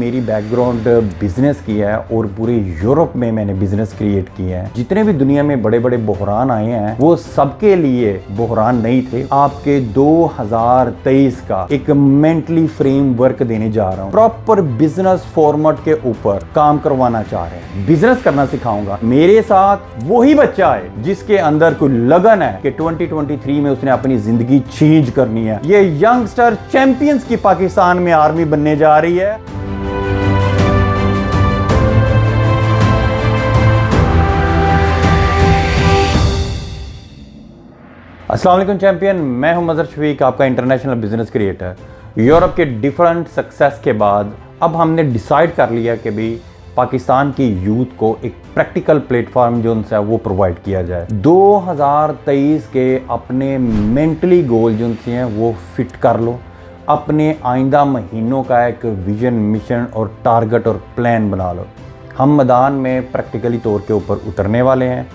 मेरी background business की है और पूरे यूरोप में मैंने बिजनेस क्रिएट किए हैं। जितने भी दुनिया में बड़े बड़े बहरान आए हैं वो सबके लिए बहरान नहीं थे। आपके 2023 का एक मेंटली फ्रेमवर्क देने जा रहा हूँ। प्रॉपर बिजनेस फॉर्मेट के ऊपर काम करवाना चाह रहे हैं, बिजनेस करना सिखाऊंगा। मेरे साथ वही बच्चा है जिसके अंदर कोई लगन है कि 2023 में उसने अपनी जिंदगी चेंज करनी है। ये यंगस्टर चैंपियंस की पाकिस्तान में आर्मी बनने जा रही है। अस्सलाम वालेकुम चैंपियन, मैं हूं मजहर शफीक, आपका इंटरनेशनल बिजनेस क्रिएटर। यूरोप के डिफरेंट सक्सेस के बाद अब हमने डिसाइड कर लिया कि भी पाकिस्तान की यूथ को एक प्रैक्टिकल प्लेटफॉर्म जो उनसे वो प्रोवाइड किया जाए। 2023 के अपने मेंटली गोल जो उनसे हैं वो फिट कर लो। अपने आइंदा महीनों का एक विजन, मिशन और टारगेट और प्लान बना लो। हम मैदान में प्रैक्टिकली तौर के ऊपर उतरने वाले हैं,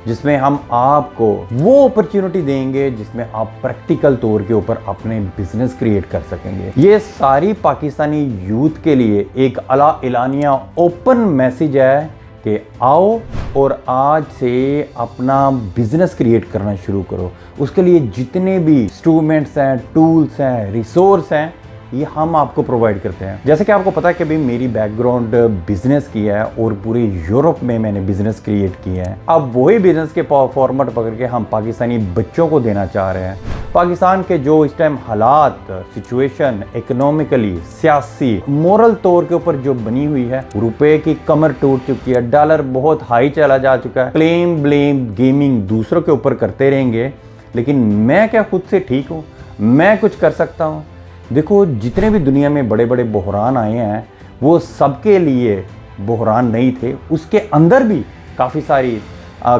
जिसमें हम आपको वो अपॉर्चुनिटी देंगे जिसमें आप प्रैक्टिकल तौर के ऊपर अपने बिजनेस क्रिएट कर सकेंगे। ये सारी पाकिस्तानी यूथ के लिए एक अला इलानिया ओपन मैसेज है कि आओ और आज से अपना बिजनेस क्रिएट करना शुरू करो। उसके लिए जितने भी इंस्ट्रूमेंट्स हैं, टूल्स हैं, रिसोर्स हैं, ये हम आपको प्रोवाइड करते हैं। जैसे कि आपको पता है कि भाई मेरी बैकग्राउंड बिजनेस की है और पूरे यूरोप में मैंने बिजनेस क्रिएट किए हैं। अब वही बिजनेस के फॉर्मेट पकड़ के हम पाकिस्तानी बच्चों को देना चाह रहे हैं। पाकिस्तान के जो इस टाइम हालात, सिचुएशन, इकोनॉमिकली, सियासी, मोरल तौर के ऊपर जो बनी हुई है, रुपए की कमर टूट चुकी है, डॉलर बहुत हाई चला जा चुका है। क्लेम ब्लेम गेमिंग दूसरों के ऊपर करते रहेंगे, लेकिन मैं क्या खुद से ठीक हूँ? मैं कुछ कर सकता हूँ? देखो, जितने भी दुनिया में बड़े बड़े बहरान आए हैं वो सबके लिए बहरान नहीं थे। उसके अंदर भी काफ़ी सारी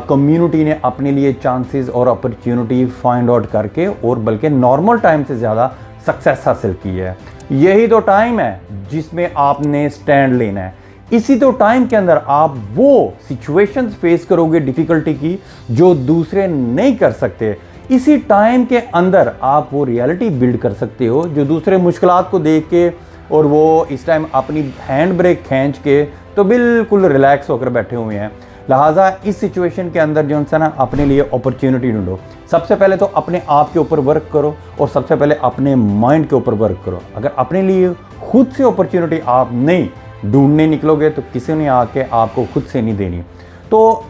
कम्युनिटी ने अपने लिए चांसेस और अपॉर्चुनिटी फाइंड आउट करके और बल्कि नॉर्मल टाइम से ज़्यादा सक्सेस हासिल की है। यही तो टाइम है जिसमें आपने स्टैंड लेना है। इसी तो टाइम के अंदर आप वो सिचुएशंस फेस करोगे डिफ़िकल्टी की जो दूसरे नहीं कर सकते। इसी टाइम के अंदर आप वो रियलिटी बिल्ड कर सकते हो जो दूसरे मुश्किलात को देख के और वो इस टाइम अपनी हैंड ब्रेक खींच के तो बिल्कुल रिलैक्स होकर बैठे हुए हैं। लिहाजा इस सिचुएशन के अंदर जो है ना, अपने लिए अपॉर्चुनिटी ढूंढो। सबसे पहले तो अपने आप के ऊपर वर्क करो और सबसे पहले अपने माइंड के ऊपर वर्क करो। अगर अपने लिए खुद से अपॉर्चुनिटी आप नहीं ढूंढने निकलोगे तो किसी ने आके आपको खुद से नहीं देनी। तो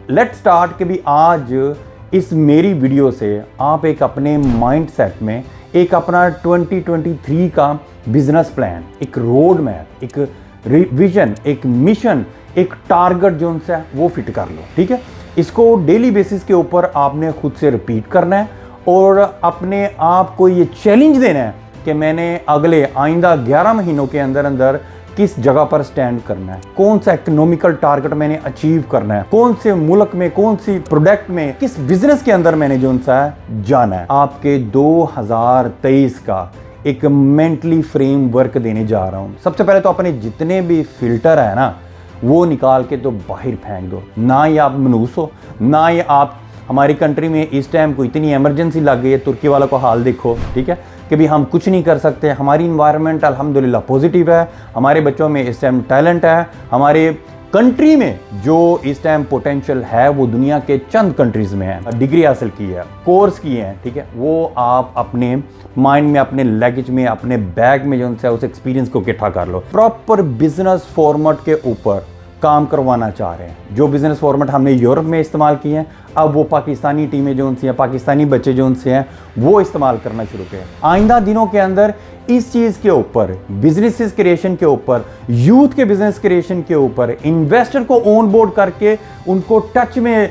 लेट्स स्टार्ट कि भी आज इस मेरी वीडियो से आप एक अपने माइंड सेट में एक अपना 2023 का बिजनेस प्लान, एक रोड मैप, एक विजन, एक मिशन, एक टारगेट जो उनसे वो फिट कर लो। ठीक है, इसको डेली बेसिस के ऊपर आपने खुद से रिपीट करना है और अपने आप को ये चैलेंज देना है कि मैंने अगले आइंदा 11 महीनों के अंदर अंदर किस जगह पर स्टैंड करना है, कौन सा इकोनॉमिकल टारगेट मैंने अचीव करना है, कौन से मुल्क में, कौन सी प्रोडक्ट में, किस बिजनेस के अंदर मैंने जो सा जाना है। आपके 2023 का एक मेंटली फ्रेमवर्क देने जा रहा हूं। सबसे पहले तो अपने जितने भी फिल्टर है ना वो निकाल के तो बाहर फेंक दो। ना ये आप मनूस हो, ना ये आप हमारी कंट्री में इस टाइम को इतनी इमरजेंसी लग गई है। तुर्की वालों को हाल देखो, ठीक है, कि भी हम कुछ नहीं कर सकते। हमारी इन्वायरमेंट अल्हम्दुलिल्लाह पॉजिटिव है, हमारे बच्चों में इस टाइम टैलेंट है, हमारे कंट्री में जो इस टाइम पोटेंशियल है वो दुनिया के चंद कंट्रीज में है। डिग्री हासिल की है, कोर्स किए हैं, ठीक है, वो आप अपने माइंड में, अपने लगेज में, अपने बैग में जो है उस एक्सपीरियंस को इकट्ठा कर लो। प्रॉपर बिजनेस फॉर्मेट के ऊपर काम करवाना चाह रहे हैं। जो बिजनेस फॉर्मेट हमने यूरोप में इस्तेमाल किए हैं, अब वो पाकिस्तानी टीमें जो उनसे हैं, पाकिस्तानी बच्चे जो उनसे हैं, वो इस्तेमाल करना शुरू करें। आइंदा दिनों के अंदर इस चीज़ के ऊपर, बिजनेस क्रिएशन के ऊपर, यूथ के बिजनेस क्रिएशन के ऊपर, इन्वेस्टर को ऑन बोर्ड करके उनको टच में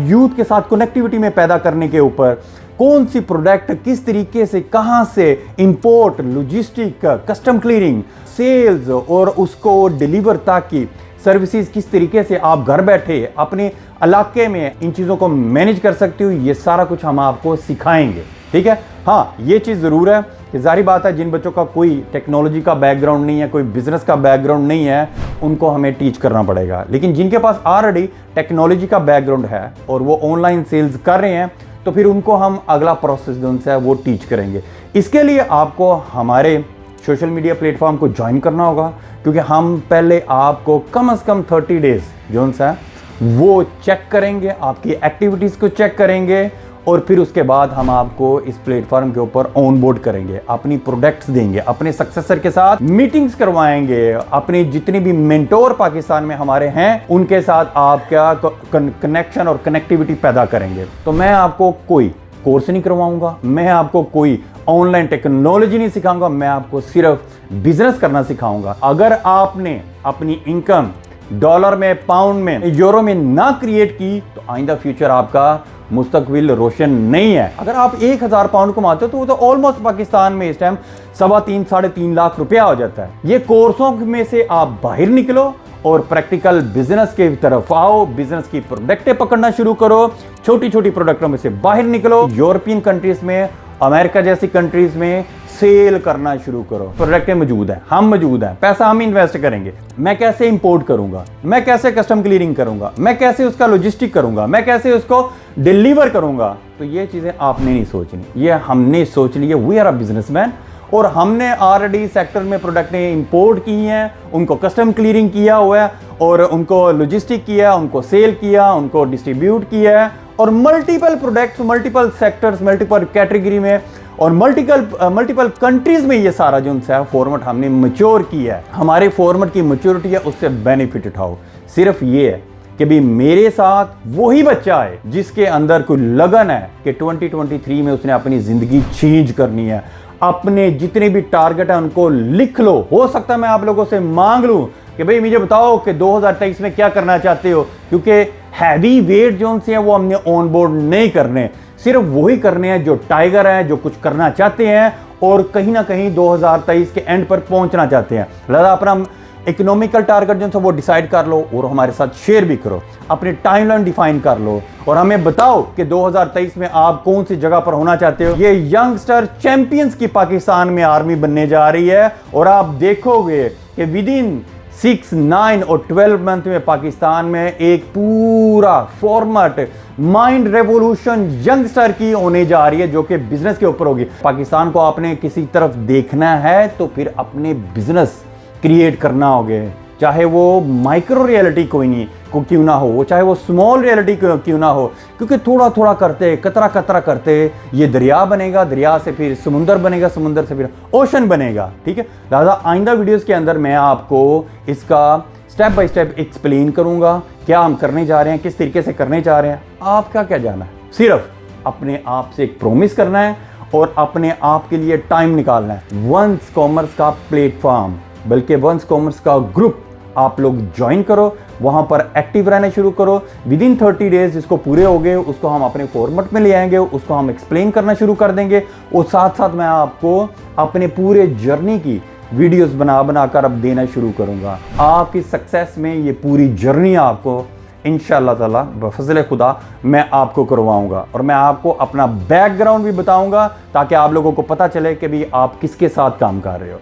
यूथ के साथ कनेक्टिविटी में पैदा करने के ऊपर, कौन सी प्रोडक्ट किस तरीके से, कहां से import, logistic, custom clearing, sales और उसको डिलीवर, ताकि सर्विसेज किस तरीके से आप घर बैठे अपने इलाके में इन चीज़ों को मैनेज कर सकते हो, ये सारा कुछ हम आपको सिखाएंगे। ठीक है, हाँ, ये चीज़ ज़रूर है कि जाहिर बात है जिन बच्चों का कोई टेक्नोलॉजी का बैकग्राउंड नहीं है, कोई बिजनेस का बैकग्राउंड नहीं है, उनको हमें टीच करना पड़ेगा। लेकिन जिनके पास ऑलरेडी टेक्नोलॉजी का बैकग्राउंड है और वो ऑनलाइन सेल्स कर रहे हैं, तो फिर उनको हम अगला प्रोसेस जो उनसे है वो टीच करेंगे। इसके लिए आपको हमारे सोशल मीडिया प्लेटफॉर्म को ज्वाइन करना होगा, क्योंकि हम पहले आपको कम से कम 30 डेज जो सा वो चेक करेंगे, आपकी एक्टिविटीज़ को चेक करेंगे और फिर उसके बाद हम आपको इस प्लेटफॉर्म के ऊपर ऑन बोर्ड करेंगे, अपनी प्रोडक्ट्स देंगे, अपने सक्सेसर के साथ मीटिंग्स करवाएंगे, अपने जितने भी मेंटोर पाकिस्तान में हमारे हैं उनके साथ आपका कनेक्शन और कनेक्टिविटी पैदा करेंगे। तो मैं आपको कोई कोर्स नहीं करवाऊंगा, मैं आपको कोई ऑनलाइन टेक्नोलॉजी नहीं सिखाऊंगा, मैं आपको सिर्फ बिजनेस करना सिखाऊंगा। अगर आपने अपनी इनकम डॉलर में, पाउंड में, यूरो में ना क्रिएट की तो आइंदा फ्यूचर आपका मुस्तकबिल रोशन नहीं है। अगर आप 1000 पाउंड कमाते हो तो वो तो ऑलमोस्ट पाकिस्तान में इस टाइम 3.5 साढ़े 3 लाख रुपया हो जाता है। ये कोर्सों में से आप बाहर निकलो और प्रैक्टिकल बिजनेस के तरफ आओ, बिजनेस की प्रोडक्टें पकड़ना शुरू करो, छोटी छोटी प्रोडक्टों में से बाहर निकलो, यूरोपियन कंट्रीज में, अमेरिका जैसी कंट्रीज में सेल करना शुरू करो। प्रोडक्टें मौजूद हैं, हम मौजूद हैं, पैसा हम इन्वेस्ट करेंगे। मैं कैसे इंपोर्ट करूंगा, मैं कैसे कस्टम क्लियरिंग करूंगा, मैं कैसे उसका लॉजिस्टिक करूंगा, मैं कैसे उसको डिलीवर करूंगा। तो ये चीजें आपने नहीं सोचनी, ये हमने सोच ली है। वी आर अ बिजनेसमैन और हमने ऑलरेडी सेक्टर में प्रोडक्टें इंपोर्ट की हैं, उनको कस्टम क्लियरिंग किया हुआ है और उनको लॉजिस्टिक किया, उनको सेल किया, उनको डिस्ट्रीब्यूट किया है और multiple products, multiple sectors, multiple category में और मल्टीपल कंट्रीज में ये सारा जो है फॉर्मेट हमने मैच्योर किया है। हमारे फॉर्मेट की मैच्योरिटी है, उससे बेनिफिट उठाओ। सिर्फ ये है कि भी मेरे साथ वही बच्चा है जिसके अंदर कोई लगन है कि 2023 में उसने अपनी जिंदगी चेंज करनी है। अपने जितने भी टारगेट है उनको लिख लो। हो सकता है मैं आप लोगों से मांग लूं कि भाई मुझे बताओ कि 2023 में क्या करना चाहते हो, क्योंकि हैवी वेट जोन से है वो हमने ऑन बोर्ड नहीं करने, सिर्फ वही करने हैं जो टाइगर हैं, जो कुछ करना चाहते हैं और कहीं ना कहीं 2023 के एंड पर पहुंचना चाहते हैं। लिहाजा अपना इकोनॉमिकल टारगेट जो है वो डिसाइड कर लो और हमारे साथ शेयर भी करो, अपनी टाइमलाइन डिफाइन कर लो और हमें बताओ कि 2023 में आप कौन सी जगह पर होना चाहते हो। ये यंगस्टर चैंपियंस की पाकिस्तान में आर्मी बनने जा रही है और आप देखोगे कि विद इन 6, 9 और 12 मंथ में पाकिस्तान में एक पूरा फॉर्मेट माइंड रेवोल्यूशन यंगस्टर की होने जा रही है जो कि बिजनेस के ऊपर होगी। पाकिस्तान को आपने किसी तरफ देखना है तो फिर अपने बिजनेस क्रिएट करना होगा, चाहे वो माइक्रो रियलिटी कोई नहीं को क्यों ना हो, चाहे वो स्मॉल रियलिटी क्यों ना हो, क्योंकि थोड़ा थोड़ा करते, कतरा कतरा करते ये दरिया बनेगा, दरिया से फिर समुंदर बनेगा, समुंदर से फिर ओशन बनेगा। ठीक है, लिहाजा आइंदा वीडियोस के अंदर मैं आपको इसका स्टेप बाय स्टेप एक्सप्लेन करूंगा, क्या हम करने जा रहे हैं, किस तरीके से करने जा रहे हैं। आपका क्या जाना है, सिर्फ अपने आप से एक प्रॉमिस करना है और अपने आप के लिए टाइम निकालना है। वंस कॉमर्स का प्लेटफॉर्म, बल्कि वंस कॉमर्स का ग्रुप आप लोग ज्वाइन करो, वहां पर एक्टिव रहना शुरू करो। विद इन 30 डेज जिसको पूरे हो गए उसको हम अपने फॉर्मेट में ले आएंगे, उसको हम एक्सप्लेन करना शुरू कर देंगे और साथ साथ मैं आपको अपने पूरे जर्नी की वीडियोस बना कर अब देना शुरू करूंगा। आपकी सक्सेस में ये पूरी जर्नी आपको इंशाअल्लाह ताला बफज़ल खुदा मैं आपको करवाऊंगा और मैं आपको अपना बैकग्राउंड भी बताऊंगा ताकि आप लोगों को पता चले कि भी आप किसके साथ काम कर रहे हो।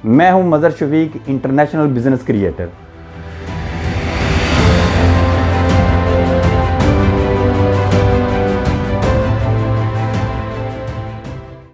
मैं हूं Mazhar Shafiq, international business creator.